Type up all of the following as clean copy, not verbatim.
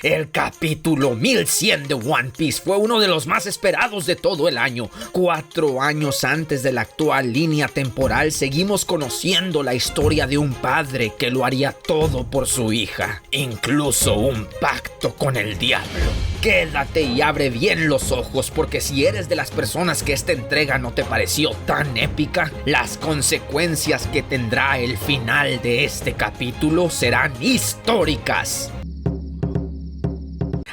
El capítulo 1100 de One Piece fue uno de los más esperados de todo el año. 4 años antes de la actual línea temporal, seguimos conociendo la historia de un padre que lo haría todo por su hija, incluso un pacto con el diablo. Quédate y abre bien los ojos, porque si eres de las personas que esta entrega no te pareció tan épica, las consecuencias que tendrá el final de este capítulo serán históricas.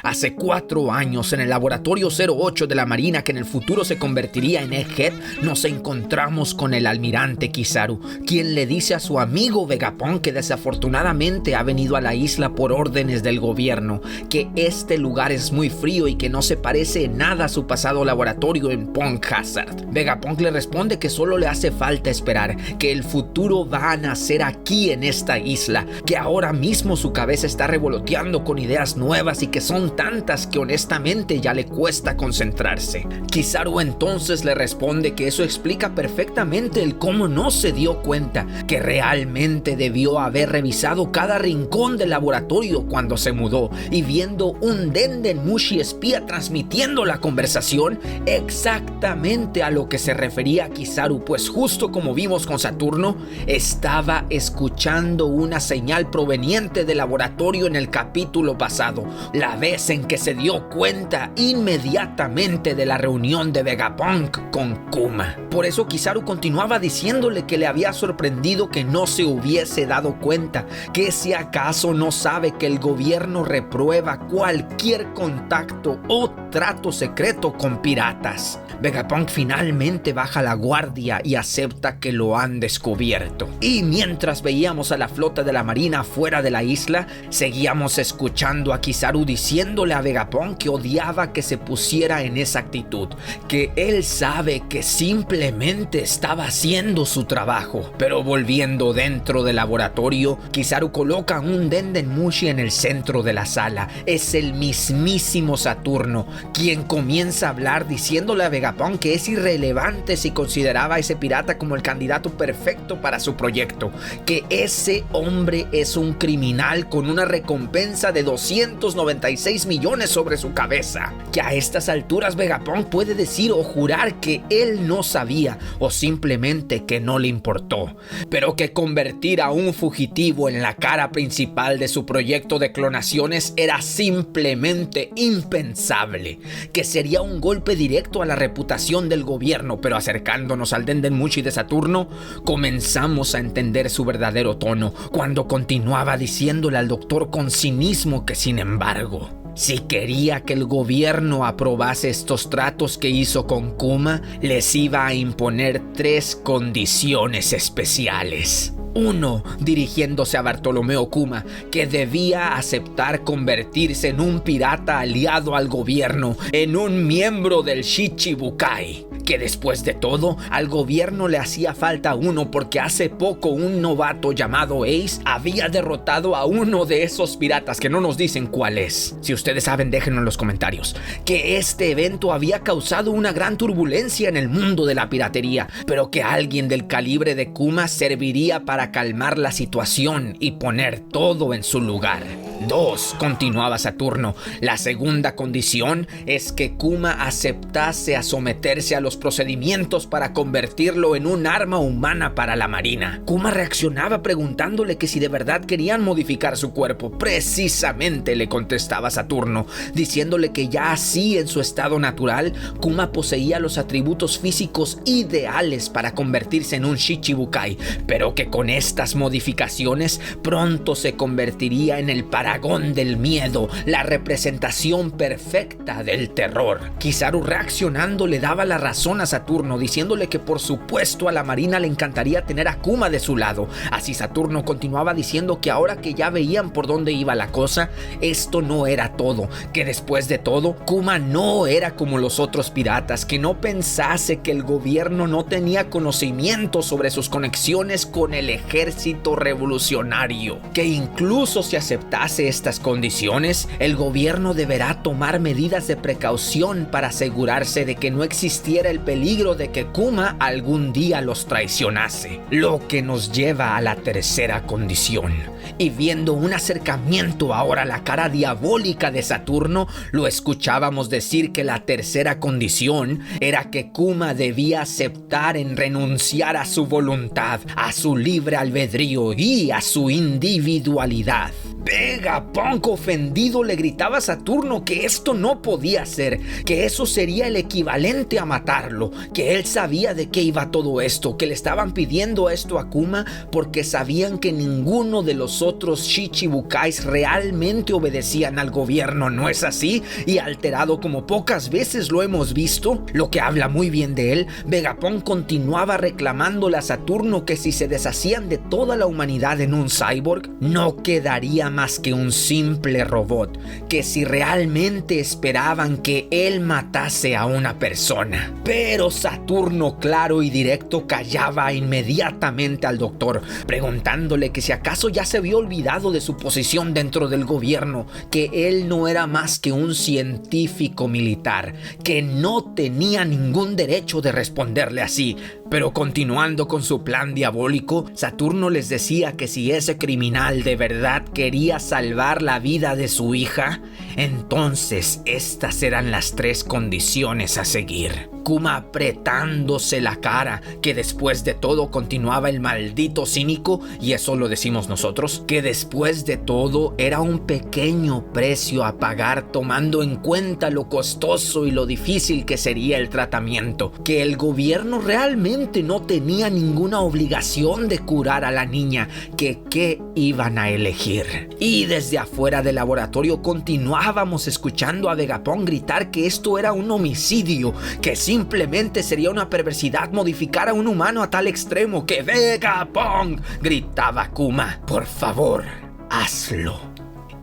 Hace 4 años, en el laboratorio 08 de la Marina, que en el futuro se convertiría en Egghead, nos encontramos con el almirante Kizaru, quien le dice a su amigo Vegapunk que desafortunadamente ha venido a la isla por órdenes del gobierno, que este lugar es muy frío y que no se parece en nada a su pasado laboratorio en Punk Hazard. Vegapunk le responde que solo le hace falta esperar, que el futuro va a nacer aquí en esta isla, que ahora mismo su cabeza está revoloteando con ideas nuevas y que son tantas que honestamente ya le cuesta concentrarse. Kizaru entonces le responde que eso explica perfectamente el cómo no se dio cuenta, que realmente debió haber revisado cada rincón del laboratorio cuando se mudó, y viendo un Denden Mushi espía transmitiendo la conversación exactamente a lo que se refería Kizaru, pues justo como vimos con Saturno, estaba escuchando una señal proveniente del laboratorio en el capítulo pasado, la vez en que se dio cuenta inmediatamente de la reunión de Vegapunk con Kuma. Por eso Kizaru continuaba diciéndole que le había sorprendido que no se hubiese dado cuenta, que si acaso no sabe que el gobierno reprueba cualquier contacto o trato secreto con piratas. Vegapunk finalmente baja la guardia y acepta que lo han descubierto. Y mientras veíamos a la flota de la Marina fuera de la isla, seguíamos escuchando a Kizaru diciéndole a Vegapunk que odiaba que se pusiera en esa actitud, que él sabe que simplemente estaba haciendo su trabajo. Pero volviendo dentro del laboratorio, Kizaru coloca un Denden Mushi en el centro de la sala. Es el mismísimo Saturno quien comienza a hablar diciéndole a Vegapunk que es irrelevante si consideraba a ese pirata como el candidato perfecto para su proyecto, que ese hombre es un criminal con una recompensa de 296 millones sobre su cabeza, que a estas alturas Vegapunk puede decir o jurar que él no sabía o simplemente que no le importó, pero que convertir a un fugitivo en la cara principal de su proyecto de clonaciones era simplemente impensable, que sería un golpe directo a la reputación del gobierno. Pero acercándonos al Denden Mushi de Saturno, comenzamos a entender su verdadero tono, cuando continuaba diciéndole al doctor con cinismo que, sin embargo, si quería que el gobierno aprobase estos tratos que hizo con Kuma, les iba a imponer 3 condiciones especiales. 1. Dirigiéndose a Bartolomeo Kuma, que debía aceptar convertirse en un pirata aliado al gobierno, en un miembro del Shichibukai. Que después de todo, al gobierno le hacía falta uno, porque hace poco un novato llamado Ace había derrotado a uno de esos piratas, que no nos dicen cuál es. Si ustedes saben, déjenlo en los comentarios. Que este evento había causado una gran turbulencia en el mundo de la piratería, pero que alguien del calibre de Kuma serviría para calmar la situación y poner todo en su lugar. 2. Continuaba Saturno. La segunda condición es que Kuma aceptase a someterse a los procedimientos para convertirlo en un arma humana para la Marina. Kuma reaccionaba preguntándole que si de verdad querían modificar su cuerpo. Precisamente, le contestaba Saturno, diciéndole que ya así, en su estado natural, Kuma poseía los atributos físicos ideales para convertirse en un Shichibukai, pero que con estas modificaciones pronto se convertiría en el paragón del miedo, la representación perfecta del terror. Kizaru, reaccionando, le daba la razón a Saturno, diciéndole que por supuesto a la Marina le encantaría tener a Kuma de su lado. Así Saturno continuaba diciendo que ahora que ya veían por dónde iba la cosa, esto no era todo, que después de todo Kuma no era como los otros piratas, que no pensase que el gobierno no tenía conocimiento sobre sus conexiones con el ejército revolucionario, que incluso si aceptase llegase estas condiciones, el gobierno deberá tomar medidas de precaución para asegurarse de que no existiera el peligro de que Kuma algún día los traicionase. Lo que nos lleva a la tercera condición. Y viendo un acercamiento ahora a la cara diabólica de Saturno, lo escuchábamos decir que la tercera condición era que Kuma debía aceptar en renunciar a su voluntad, a su libre albedrío y a su individualidad. Vegapunk, ofendido, le gritaba a Saturno que esto no podía ser, que eso sería el equivalente a matarlo, que él sabía de qué iba todo esto, que le estaban pidiendo esto a Kuma porque sabían que ninguno de los otros Shichibukais realmente obedecían al gobierno, ¿no es así? Y alterado como pocas veces lo hemos visto, lo que habla muy bien de él, Vegapunk continuaba reclamándole a Saturno que si se deshacían de toda la humanidad en un cyborg, no quedaría más que un simple robot, que si realmente esperaban que él matase a una persona. Pero Saturno, claro y directo, callaba inmediatamente al doctor, preguntándole que si acaso ya se había olvidado de su posición dentro del gobierno, que él no era más que un científico militar, que no tenía ningún derecho de responderle así. Pero continuando con su plan diabólico, Saturno les decía que si ese criminal de verdad quería salvar la vida de su hija, entonces estas eran las 3 condiciones a seguir. Kuma apretándose la cara, que después de todo continuaba el maldito cínico, y eso lo decimos nosotros, que después de todo era un pequeño precio a pagar tomando en cuenta lo costoso y lo difícil que sería el tratamiento, que el gobierno realmente no tenía ninguna obligación de curar a la niña, que qué iban a elegir. Y desde afuera del laboratorio continuábamos escuchando a Vegapunk gritar que esto era un homicidio, que simplemente sería una perversidad modificar a un humano a tal extremo, que Vegapunk, gritaba Kuma, por favor, hazlo.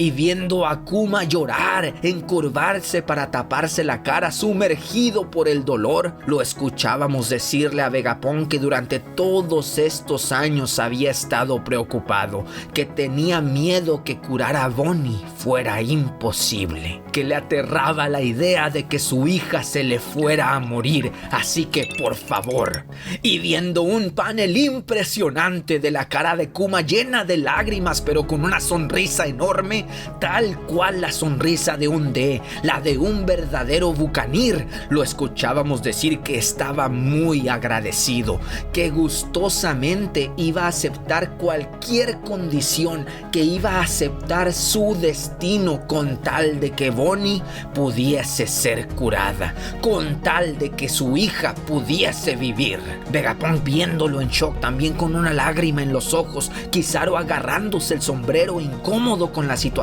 Y viendo a Kuma llorar, encorvarse para taparse la cara, sumergido por el dolor, lo escuchábamos decirle a Vegapunk que durante todos estos años había estado preocupado, que tenía miedo que curar a Bonnie fuera imposible, que le aterraba la idea de que su hija se le fuera a morir, así que por favor. Y viendo un panel impresionante de la cara de Kuma llena de lágrimas pero con una sonrisa enorme, tal cual la sonrisa de un D, la de un verdadero bucanir, lo escuchábamos decir que estaba muy agradecido, que gustosamente iba a aceptar cualquier condición, que iba a aceptar su destino con tal de que Bonnie pudiese ser curada, con tal de que su hija pudiese vivir. Vegapunk viéndolo en shock, también con una lágrima en los ojos, Kizaru agarrándose el sombrero incómodo con la situación,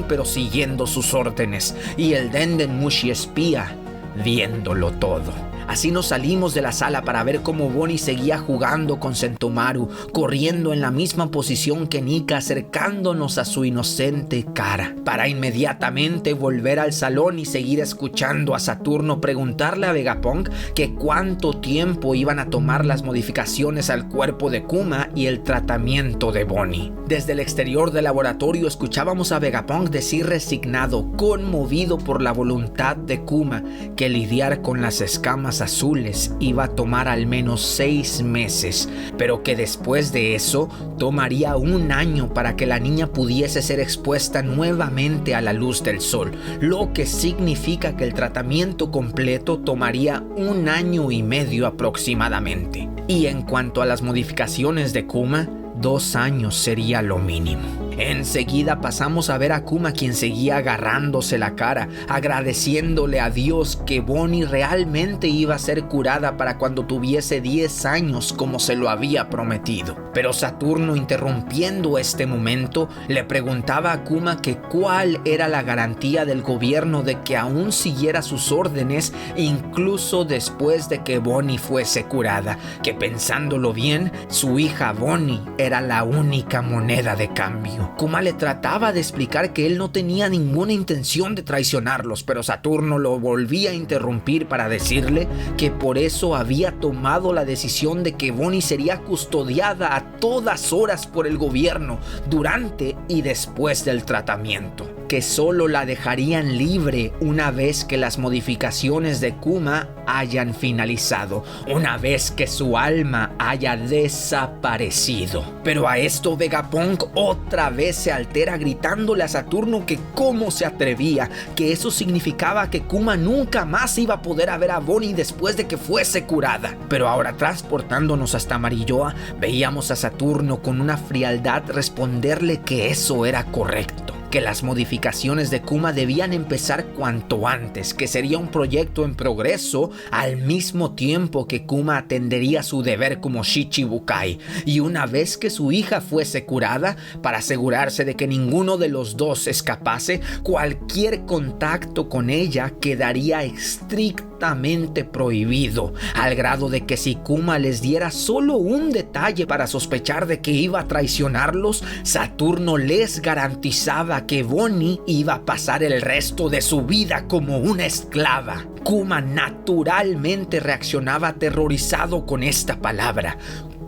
pero siguiendo sus órdenes, y el Denden Mushi espía viéndolo todo. Así nos salimos de la sala para ver cómo Bonnie seguía jugando con Sentomaru, corriendo en la misma posición que Nika, acercándonos a su inocente cara, para inmediatamente volver al salón y seguir escuchando a Saturno preguntarle a Vegapunk que cuánto tiempo iban a tomar las modificaciones al cuerpo de Kuma y el tratamiento de Bonnie. Desde el exterior del laboratorio escuchábamos a Vegapunk decir resignado, conmovido por la voluntad de Kuma, que lidiar con las escamas azules iba a tomar al menos 6 meses, pero que después de eso tomaría 1 año para que la niña pudiese ser expuesta nuevamente a la luz del sol, lo que significa que el tratamiento completo tomaría 1 año y medio aproximadamente. Y en cuanto a las modificaciones de Kuma, 2 años sería lo mínimo. Enseguida pasamos a ver a Kuma, quien seguía agarrándose la cara, agradeciéndole a Dios que Bonnie realmente iba a ser curada para cuando tuviese 10 años como se lo había prometido. Pero Saturno, interrumpiendo este momento, le preguntaba a Kuma que cuál era la garantía del gobierno de que aún siguiera sus órdenes incluso después de que Bonnie fuese curada, que pensándolo bien, su hija Bonnie era la única moneda de cambio. Saturno. Kuma le trataba de explicar que él no tenía ninguna intención de traicionarlos, pero Saturno lo volvía a interrumpir para decirle que por eso había tomado la decisión de que Bonnie sería custodiada a todas horas por el gobierno durante y después del tratamiento, que solo la dejarían libre una vez que las modificaciones de Kuma hayan finalizado, una vez que su alma haya desaparecido. Pero a esto Vegapunk otra vez se altera gritándole a Saturno que cómo se atrevía, que eso significaba que Kuma nunca más iba a poder ver a Bonnie después de que fuese curada. Pero ahora, transportándonos hasta Marilloa, veíamos a Saturno con una frialdad responderle que eso era correcto, que las modificaciones de Kuma debían empezar cuanto antes, que sería un proyecto en progreso al mismo tiempo que Kuma atendería su deber como Shichibukai, y una vez que su hija fuese curada, para asegurarse de que ninguno de los dos escapase, cualquier contacto con ella quedaría estrictamente prohibido, al grado de que si Kuma les diera solo un detalle para sospechar de que iba a traicionarlos, Saturno les garantizaba que Bonnie iba a pasar el resto de su vida como una esclava. Kuma naturalmente reaccionaba aterrorizado con esta palabra,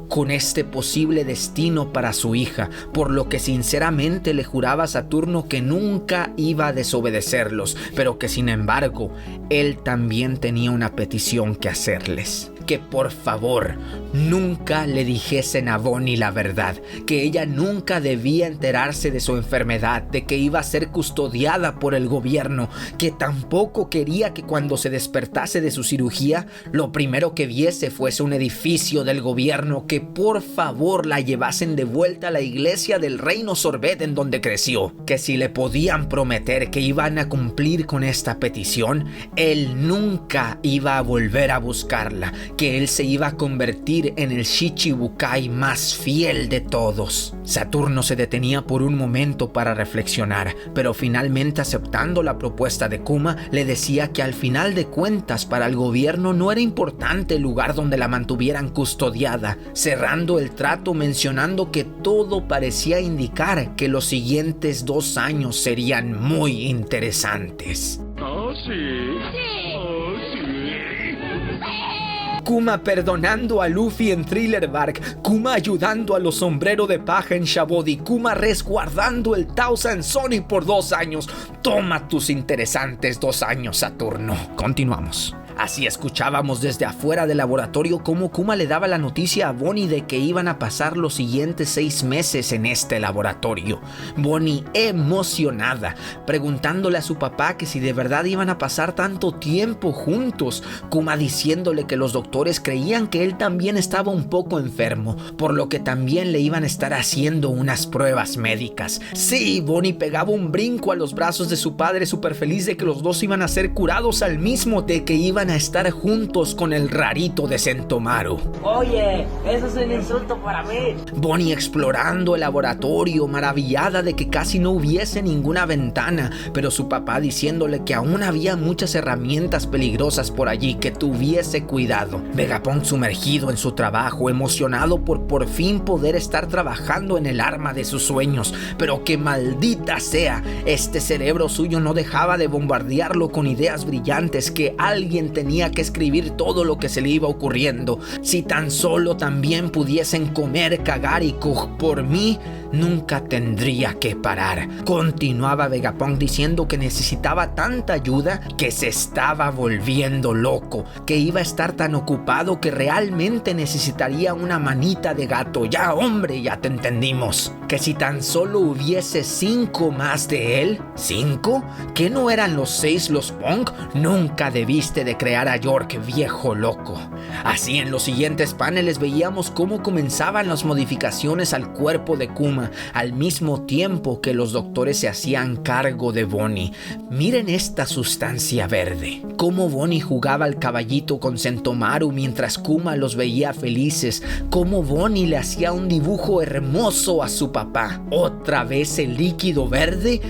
con este posible destino para su hija, por lo que sinceramente le juraba a Saturno que nunca iba a desobedecerlos, pero que sin embargo él también tenía una petición que hacerles: que por favor nunca le dijesen a Bonnie la verdad, que ella nunca debía enterarse de su enfermedad, de que iba a ser custodiada por el gobierno, que tampoco quería que cuando se despertase de su cirugía lo primero que viese fuese un edificio del gobierno, que por favor la llevasen de vuelta a la iglesia del reino Sorbet en donde creció, que si le podían prometer que iban a cumplir con esta petición, él nunca iba a volver a buscarla, que él se iba a convertir en el Shichibukai más fiel de todos. Saturno se detenía por un momento para reflexionar, pero finalmente, aceptando la propuesta de Kuma, le decía que al final de cuentas para el gobierno no era importante el lugar donde la mantuvieran custodiada, cerrando el trato mencionando que todo parecía indicar que los siguientes 2 años serían muy interesantes. ¿Oh, sí? Kuma perdonando a Luffy en Thriller Bark, Kuma ayudando a los sombreros de paja en Shabody, Kuma resguardando el Thousand Sunny por 2 años. Toma tus interesantes 2 años, Saturno. Continuamos. Así escuchábamos desde afuera del laboratorio cómo Kuma le daba la noticia a Bonnie de que iban a pasar los siguientes 6 meses en este laboratorio. Bonnie emocionada, preguntándole a su papá que si de verdad iban a pasar tanto tiempo juntos. Kuma diciéndole que los doctores creían que él también estaba un poco enfermo, por lo que también le iban a estar haciendo unas pruebas médicas. Sí, Bonnie pegaba un brinco a los brazos de su padre, súper feliz de que los dos iban a ser curados al mismo, de que iban a estar juntos con el rarito de Sentomaru. Oye, eso es un insulto para mí. Bonnie explorando el laboratorio, maravillada de que casi no hubiese ninguna ventana, pero su papá diciéndole que aún había muchas herramientas peligrosas por allí, que tuviese cuidado. Vegapunk sumergido en su trabajo, emocionado por fin poder estar trabajando en el arma de sus sueños, pero que maldita sea, este cerebro suyo no dejaba de bombardearlo con ideas brillantes, que alguien tenía que escribir todo lo que se le iba ocurriendo. Si tan solo también pudiesen comer, cagar y por mí, nunca tendría que parar. Continuaba Vegapunk diciendo que necesitaba tanta ayuda que se estaba volviendo loco, que iba a estar tan ocupado que realmente necesitaría una manita de gato. Ya, hombre, ya te entendimos. Que si tan solo hubiese 5 más de él. ¿5? ¿Que no eran los 6 los Punk? Nunca debiste de crear a York, viejo loco. Así, en los siguientes paneles veíamos cómo comenzaban las modificaciones al cuerpo de Kuma, al mismo tiempo que los doctores se hacían cargo de Bonnie. Miren esta sustancia verde. Cómo Bonnie jugaba al caballito con Sentomaru mientras Kuma los veía felices. Cómo Bonnie le hacía un dibujo hermoso a su papá. Otra vez el líquido verde.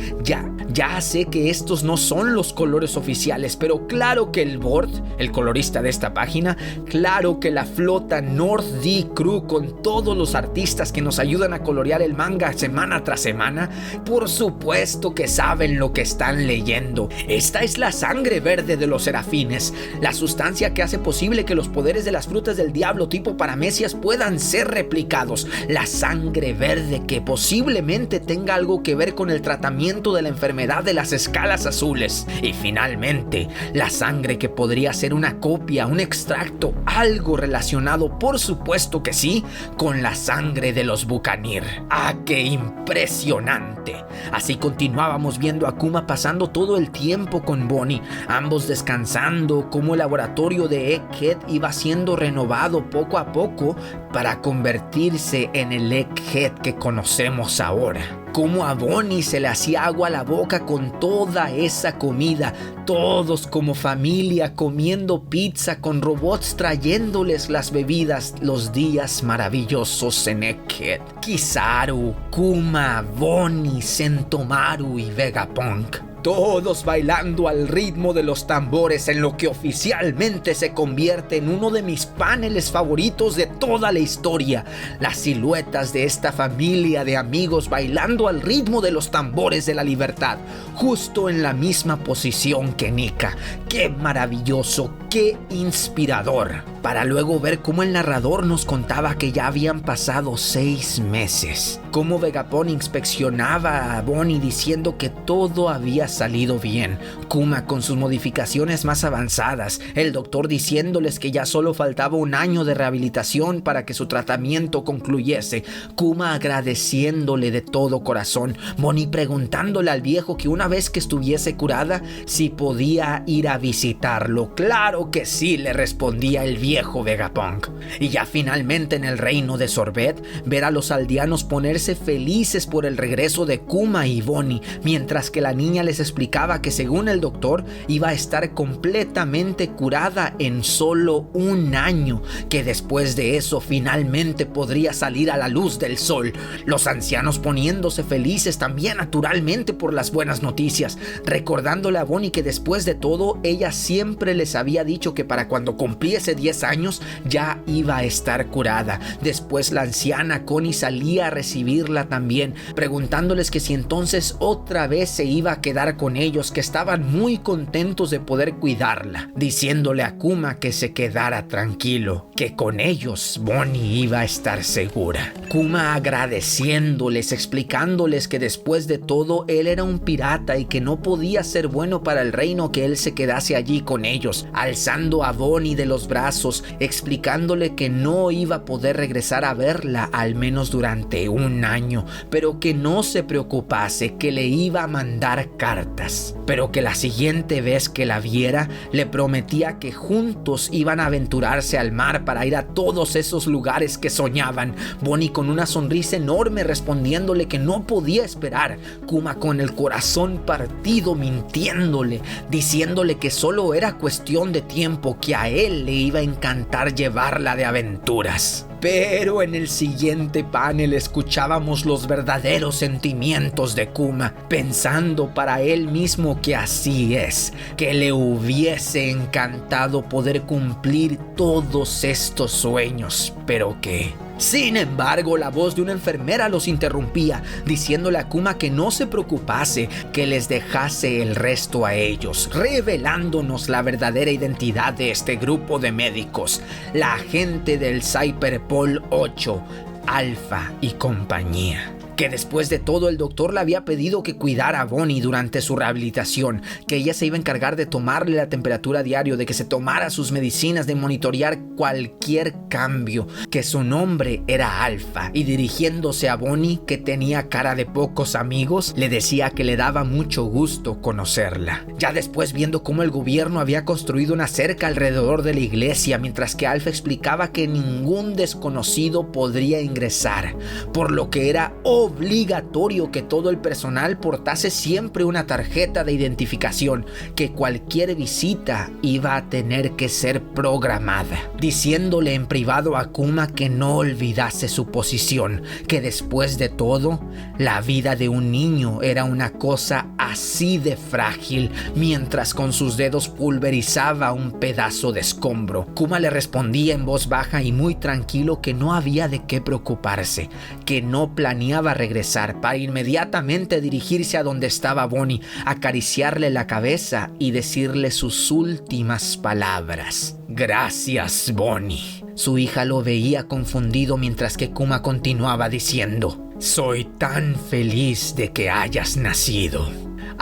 Ya sé que estos no son los colores oficiales, pero claro que el board, el colorista de esta página, claro que la flota North D Crew con todos los artistas que nos ayudan a colorear el manga semana tras semana? Por supuesto que saben lo que están leyendo. Esta es la sangre verde de los serafines, la sustancia que hace posible que los poderes de las frutas del diablo tipo paramecias puedan ser replicados. La sangre verde que posiblemente tenga algo que ver con el tratamiento de la enfermedad de las escalas azules. Y finalmente, la sangre que podría ser una copia, un extracto, algo relacionado, por supuesto que sí, con la sangre de los Bucanir. ¡Ah, qué impresionante! Así continuábamos viendo a Kuma pasando todo el tiempo con Bonnie, ambos descansando, como el laboratorio de Egghead iba siendo renovado poco a poco para convertirse en el Egghead que conocemos ahora. Como a Bonnie se le hacía agua a la boca con toda esa comida, todos como familia comiendo pizza con robots trayéndoles las bebidas, los días maravillosos en Egghead. Kizaru, Kuma, Bonnie, Sentomaru y Vegapunk. Todos bailando al ritmo de los tambores en lo que oficialmente se convierte en uno de mis paneles favoritos de toda la historia. Las siluetas de esta familia de amigos bailando al ritmo de los tambores de la libertad, justo en la misma posición que Nika. ¡Qué maravilloso! ¡Qué inspirador! Para luego ver cómo el narrador nos contaba que ya habían pasado 6 meses. Cómo Vegapunk inspeccionaba a Bonnie diciendo que todo había salido bien. Kuma con sus modificaciones más avanzadas. El doctor diciéndoles que ya solo faltaba 1 año de rehabilitación para que su tratamiento concluyese. Kuma agradeciéndole de todo corazón. Bonnie preguntándole al viejo que una vez que estuviese curada, si podía ir a visitarlo. Claro que sí, le respondía el viejo Vegapunk. Y ya finalmente en el reino de Sorbet, ver a los aldeanos ponerse felices por el regreso de Kuma y Bonnie, mientras que la niña les explicaba que según el doctor iba a estar completamente curada en solo 1 año, que después de eso finalmente podría salir a la luz del sol. Los ancianos poniéndose felices también naturalmente por las buenas noticias, recordándole a Bonnie que después de todo ella siempre les había dicho que para cuando cumpliese 10 años ya iba a estar curada. Después la anciana Connie salía a recibirla también, preguntándoles que si entonces otra vez se iba a quedar con ellos, que estaban muy contentos de poder cuidarla, diciéndole a Kuma que se quedara tranquilo, que con ellos Bonnie iba a estar segura. Kuma agradeciéndoles, explicándoles que después de todo él era un pirata y que no podía ser bueno para el reino que él se quedase allí con ellos, alzando a Bonnie de los brazos, explicándole que no iba a poder regresar a verla al menos durante 1 año, pero que no se preocupase, que le iba a mandar cartas, pero que la siguiente vez que la viera le prometía que juntos iban a aventurarse al mar para ir a todos esos lugares que soñaban. Bonnie con una sonrisa enorme respondiéndole que no podía esperar. Kuma con el corazón partido mintiéndole, diciéndole que solo era cuestión de tiempo, que a él le iba a encantar llevarla de aventuras. Pero en el siguiente panel escuchábamos los verdaderos sentimientos de Kuma, pensando para él mismo que así es, que le hubiese encantado poder cumplir todos estos sueños, pero que... Sin embargo, la voz de una enfermera los interrumpía, diciéndole a Kuma que no se preocupase, que les dejase el resto a ellos, revelándonos la verdadera identidad de este grupo de médicos, la agente del Cyberpol 8, Alpha y compañía. Que después de todo el doctor le había pedido que cuidara a Bonnie durante su rehabilitación, que ella se iba a encargar de tomarle la temperatura diario, de que se tomara sus medicinas, de monitorear cualquier cambio, que su nombre era Alpha, y dirigiéndose a Bonnie, que tenía cara de pocos amigos, le decía que le daba mucho gusto conocerla. Ya después, viendo cómo el gobierno había construido una cerca alrededor de la iglesia, mientras que Alpha explicaba que ningún desconocido podría ingresar, por lo que era obligatorio que todo el personal portase siempre una tarjeta de identificación, que cualquier visita iba a tener que ser programada, diciéndole en privado a Kuma que no olvidase su posición, que después de todo, la vida de un niño era una cosa así de frágil, mientras con sus dedos pulverizaba un pedazo de escombro. Kuma le respondía en voz baja y muy tranquilo que no había de qué preocuparse, que no planeaba regresar para inmediatamente dirigirse a donde estaba Bonnie, acariciarle la cabeza y decirle sus últimas palabras. Gracias, Bonnie. Su hija lo veía confundido mientras que Kuma continuaba diciendo: soy tan feliz de que hayas nacido.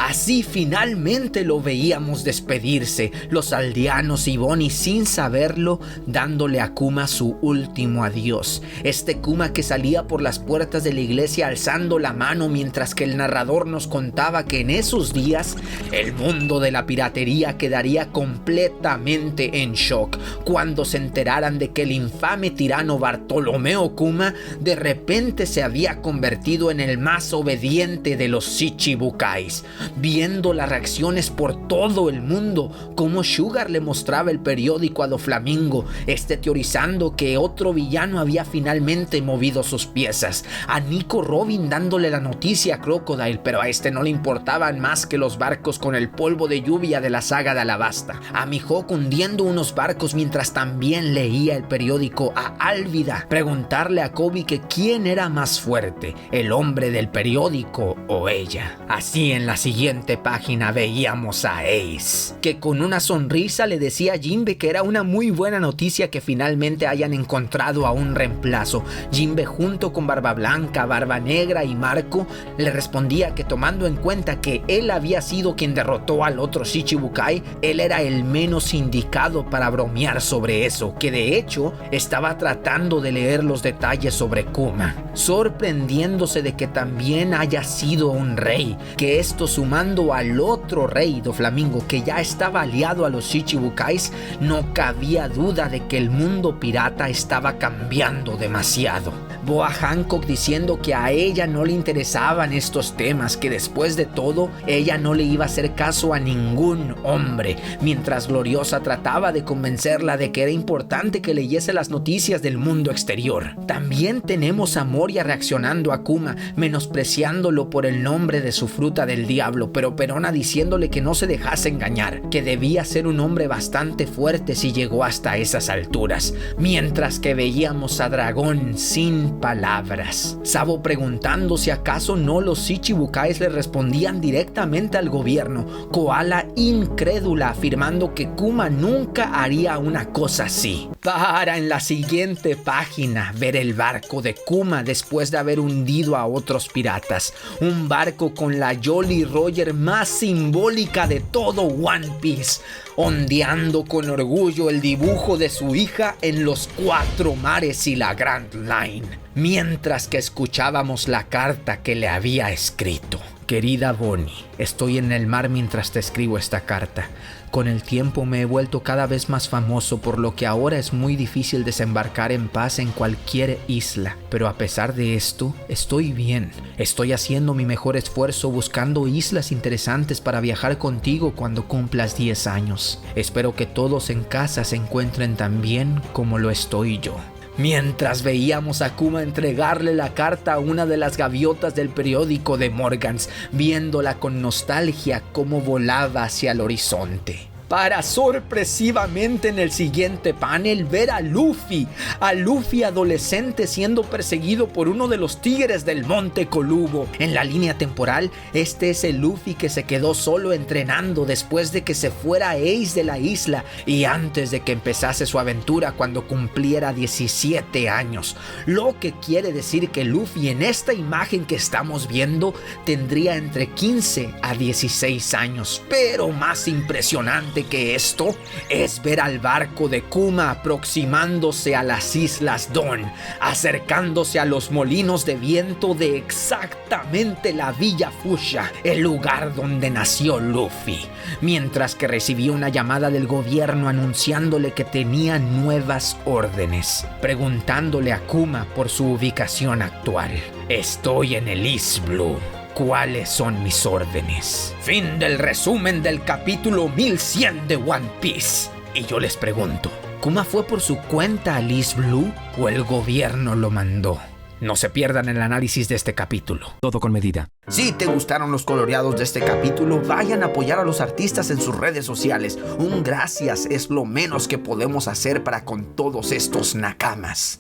Así finalmente lo veíamos despedirse, los aldeanos y Bonnie sin saberlo, dándole a Kuma su último adiós. Este Kuma que salía por las puertas de la iglesia alzando la mano mientras que el narrador nos contaba que en esos días el mundo de la piratería quedaría completamente en shock cuando se enteraran de que el infame tirano Bartolomeo Kuma de repente se había convertido en el más obediente de los Shichibukais. Viendo las reacciones por todo el mundo, como Sugar le mostraba el periódico a Doflamingo, teorizando que otro villano había finalmente movido sus piezas. A Nico Robin dándole la noticia a Crocodile, pero a no le importaban más que los barcos con el polvo de lluvia de la saga de Alabasta. A Mihawk hundiendo unos barcos mientras también leía el periódico. A Álvida preguntarle a Koby que quién era más fuerte, el hombre del periódico o ella. Así en la siguiente página veíamos a Ace, que con una sonrisa le decía a Jinbe que era una muy buena noticia que finalmente hayan encontrado a un reemplazo. Jinbe junto con Barba Blanca, Barba Negra y Marco le respondía que tomando en cuenta que él había sido quien derrotó al otro Shichibukai, él era el menos indicado para bromear sobre eso, que de hecho estaba tratando de leer los detalles sobre Kuma, sorprendiéndose de que también haya sido un rey, que esto sumando al otro rey Doflamingo que ya estaba aliado a los Shichibukais, no cabía duda de que el mundo pirata estaba cambiando demasiado. Boa Hancock diciendo que a ella no le interesaban estos temas, que después de todo ella no le iba a hacer caso a ningún hombre, mientras Gloriosa trataba de convencerla de que era importante que leyese las noticias del mundo exterior. También tenemos a Moria reaccionando a Kuma, menospreciándolo por el nombre de su fruta del diablo, pero Perona diciéndole que no se dejase engañar, que debía ser un hombre bastante fuerte si llegó hasta esas alturas, mientras que veíamos a Dragón sin palabras. Sabo preguntando si acaso no los Shichibukais le respondían directamente al gobierno, Koala incrédula afirmando que Kuma nunca haría una cosa así. Para en la siguiente página ver el barco de Kuma después de haber hundido a otros piratas, un barco con la Jolly Roger más simbólica de todo One Piece, ondeando con orgullo el dibujo de su hija en los 4 mares y la Grand Line, mientras que escuchábamos la carta que le había escrito. Querida Bonnie, estoy en el mar mientras te escribo esta carta. Con el tiempo me he vuelto cada vez más famoso, por lo que ahora es muy difícil desembarcar en paz en cualquier isla. Pero a pesar de esto, estoy bien. Estoy haciendo mi mejor esfuerzo buscando islas interesantes para viajar contigo cuando cumplas 10 años. Espero que todos en casa se encuentren tan bien como lo estoy yo. Mientras veíamos a Kuma entregarle la carta a una de las gaviotas del periódico de Morgans, viéndola con nostalgia cómo volaba hacia el horizonte. Para sorpresivamente en el siguiente panel ver a Luffy adolescente siendo perseguido por uno de los tigres del Monte Colubo. En la línea temporal, este es el Luffy que se quedó solo entrenando después de que se fuera Ace de la isla y antes de que empezase su aventura cuando cumpliera 17 años. Lo que quiere decir que Luffy en esta imagen que estamos viendo tendría entre 15 a 16 años. Pero más impresionante que esto es ver al barco de Kuma aproximándose a las Islas Dawn, acercándose a los molinos de viento de exactamente la Villa Fuchsia, el lugar donde nació Luffy, mientras que recibió una llamada del gobierno anunciándole que tenía nuevas órdenes, preguntándole a Kuma por su ubicación actual. Estoy en el East Blue. ¿Cuáles son mis órdenes? Fin del resumen del capítulo 1100 de One Piece. Y yo les pregunto, ¿Kuma fue por su cuenta a East Blue o el gobierno lo mandó? No se pierdan el análisis de este capítulo. Todo con medida. Si te gustaron los coloreados de este capítulo, vayan a apoyar a los artistas en sus redes sociales. Un gracias es lo menos que podemos hacer para con todos estos nakamas.